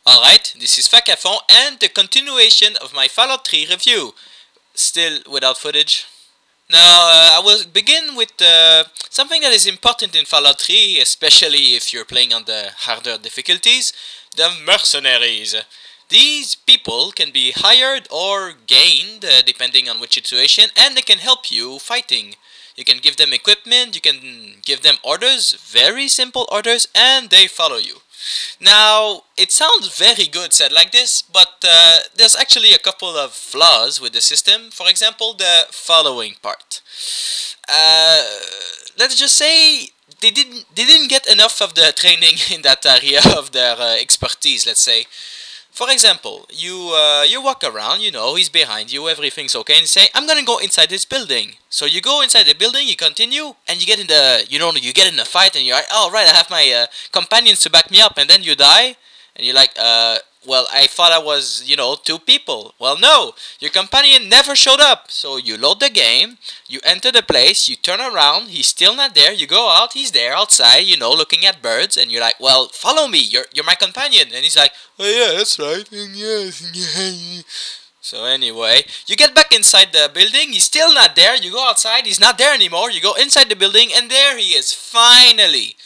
Alright, this is Fakafon and the continuation of my Fallout 3 review. Still without footage. Now, I will begin with something that is important in Fallout 3, especially if you're playing on the harder difficulties, the mercenaries. These people can be hired or gained, depending on which situation, and they can help you fighting. You can give them equipment, you can give them orders, very simple orders, and they follow you. Now, it sounds very good said like this, but there's actually a couple of flaws with the system. For example, the following part. Let's just say they didn't get enough of the training in that area of their expertise, let's say. For example, you walk around, you know, he's behind you, everything's okay, and you say, I'm gonna go inside this building. So you go inside the building, you continue, and you get in the, you get in a fight, and you're like, oh right, I have my companions to back me up, and then you die, and you're like, well, I thought I was, two people. Well, no, your companion never showed up. So you load the game, you enter the place, you turn around, he's still not there, you go out, he's there outside, looking at birds, and you're like, well, follow me, you're my companion. And he's like, oh yeah, that's right, yes. So anyway, you get back inside the building, he's still not there, you go outside, he's not there anymore, you go inside the building, and there he is, finally.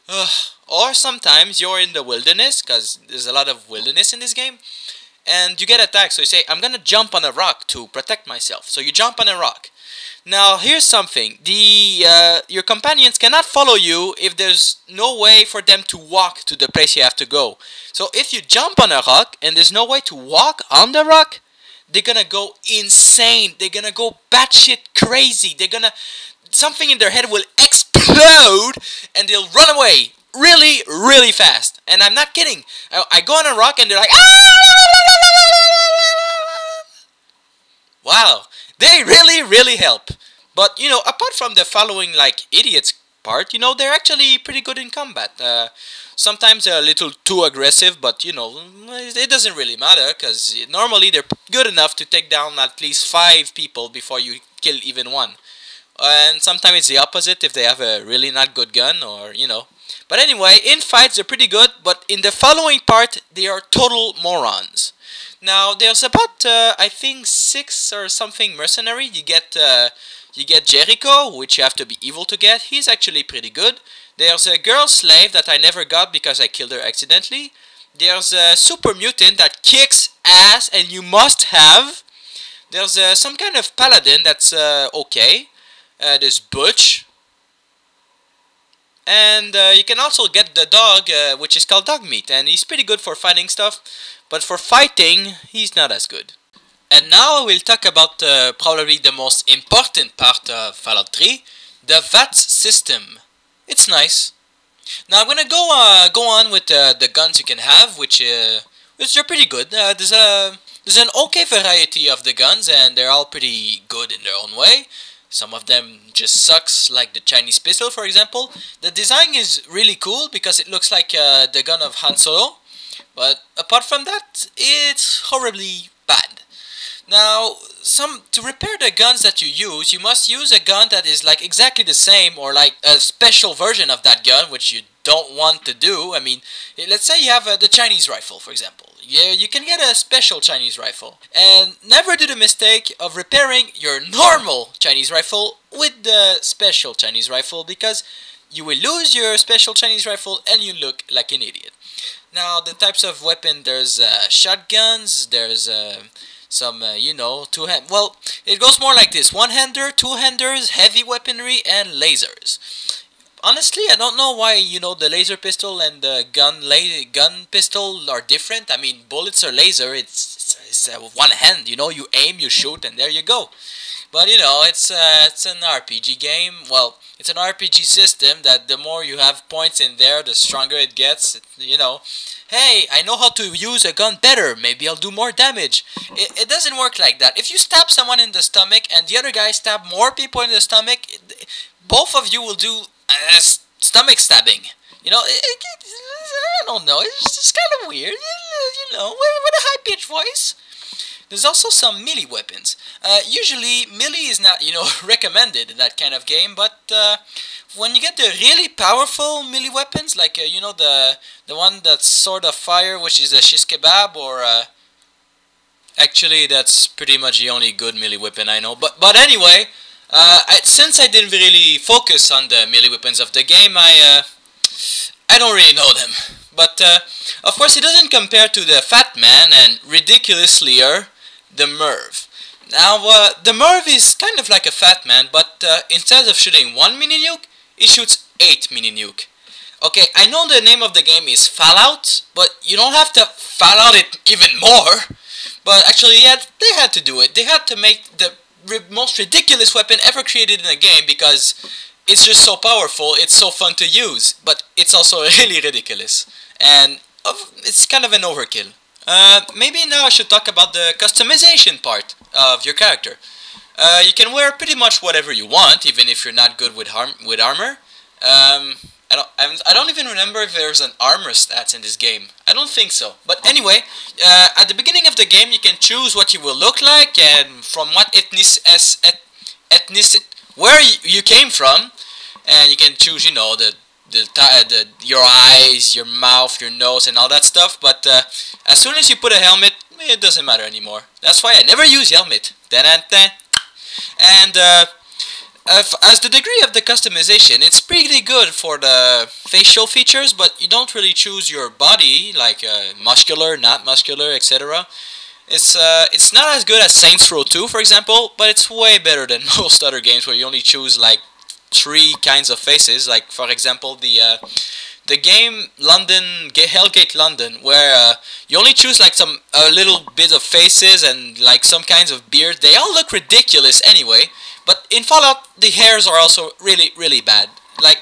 Ugh. Or sometimes you're in the wilderness, because there's a lot of wilderness in this game, and you get attacked, so you say, I'm gonna jump on a rock to protect myself. So you jump on a rock. Now here's something, your companions cannot follow you if there's no way for them to walk to the place you have to go. So if you jump on a rock and there's no way to walk on the rock, they're gonna go insane, they're gonna go batshit crazy, something in their head will explode and they'll run away. Really, really fast. And I'm not kidding. I go on a rock and they're like, wow. They really, really help. But, apart from the following, like, idiots part, they're actually pretty good in combat. Sometimes they're a little too aggressive, but, it doesn't really matter, because normally they're good enough to take down at least 5 people before you kill even one. And sometimes it's the opposite if they have a really not good gun, or, But anyway, in fights they're pretty good, but in the following part they are total morons. Now there's about I think 6 or something mercenary. You get Jericho, which you have to be evil to get. He's actually pretty good. There's a girl slave that I never got because I killed her accidentally. There's a super mutant that kicks ass and you must have. There's some kind of paladin that's okay. There's Butch. And you can also get the dog, which is called Dog Meat, and he's pretty good for fighting stuff, but for fighting, he's not as good. And now I will talk about probably the most important part of Fallout 3, the VATS system. It's nice. Now I'm gonna go on with the guns you can have, which are pretty good. There's an okay variety of the guns, and they're all pretty good in their own way. Some of them just sucks, like the Chinese pistol, for example. The design is really cool because it looks like the gun of Han Solo. But apart from that, it's horribly bad. Now, to repair the guns that you use, you must use a gun that is like exactly the same, or like a special version of that gun, which you don't want to do. I mean, let's say you have the Chinese rifle, for example. Yeah, you can get a special Chinese rifle. And never do the mistake of repairing your normal Chinese rifle with the special Chinese rifle, because you will lose your special Chinese rifle and you look like an idiot. Now, the types of weapon, there's shotguns, there's some, two-hand. Well, it goes more like this: one-hander, two-handers, heavy weaponry, and lasers. Honestly, I don't know why, the laser pistol and the gun pistol are different. I mean, bullets are laser, it's one hand, you aim, you shoot, and there you go. But, it's an RPG game. Well, it's an RPG system that the more you have points in there, the stronger it gets, Hey, I know how to use a gun better, maybe I'll do more damage. It doesn't work like that. If you stab someone in the stomach and the other guy stab more people in the stomach, both of you will do stomach stabbing. I don't know, it's just kind of weird, with a high-pitched voice. There's also some melee weapons. Usually, melee is not, recommended in that kind of game, but when you get the really powerful melee weapons, like you know, the one that's sort of fire, which is a shish kebab, or actually that's pretty much the only good melee weapon I know. But anyway, since I didn't really focus on the melee weapons of the game, I don't really know them. But of course, it doesn't compare to the Fat Man and ridiculouslyer, the Merv. Now, the Merv is kind of like a Fat Man, but instead of shooting one mini nuke, it shoots 8 mini nuke. Okay, I know the name of the game is Fallout, but you don't have to Fallout it even more. But actually, yeah, they had to do it. They had to make the most ridiculous weapon ever created in a game because it's just so powerful, it's so fun to use, but it's also really ridiculous. And it's kind of an overkill. Maybe now I should talk about the customization part of your character. You can wear pretty much whatever you want, even if you're not good with armor. I don't even remember if there's an armor stats in this game. I don't think so. But anyway, at the beginning of the game, you can choose what you will look like and from what ethnicity, where you came from, and you can choose, you know, your eyes, your mouth, your nose, and all that stuff. But as soon as you put a helmet, it doesn't matter anymore. That's why I never use helmet. And as the degree of the customization, it's pretty good for the facial features, but you don't really choose your body, like muscular, not muscular, etc. It's not as good as Saints Row 2, for example, but it's way better than most other games where you only choose like 3 kinds of faces. Like for example, the game Hellgate London, where you only choose like a little bit of faces and like some kinds of beard. They all look ridiculous anyway. But in Fallout, the hairs are also really, really bad. Like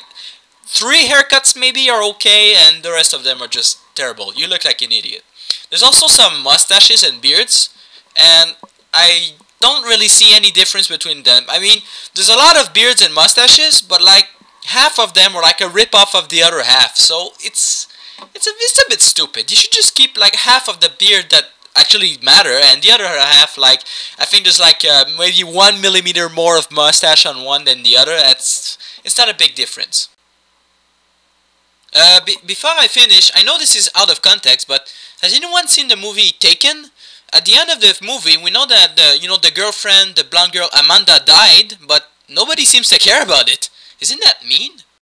3 haircuts maybe are okay, and the rest of them are just terrible. You look like an idiot. There's also some mustaches and beards, and I don't really see any difference between them. I mean, there's a lot of beards and mustaches, but like half of them are like a rip-off of the other half. So it's a bit stupid. You should just keep like half of the beard that actually matter, and the other half, like, I think there's like maybe 1 millimeter more of mustache on one than the other. It's not a big difference. Before I finish, I know this is out of context, but has anyone seen the movie Taken? At the end of the movie, we know that the girlfriend, the blonde girl Amanda, died, but nobody seems to care about it. Isn't that mean?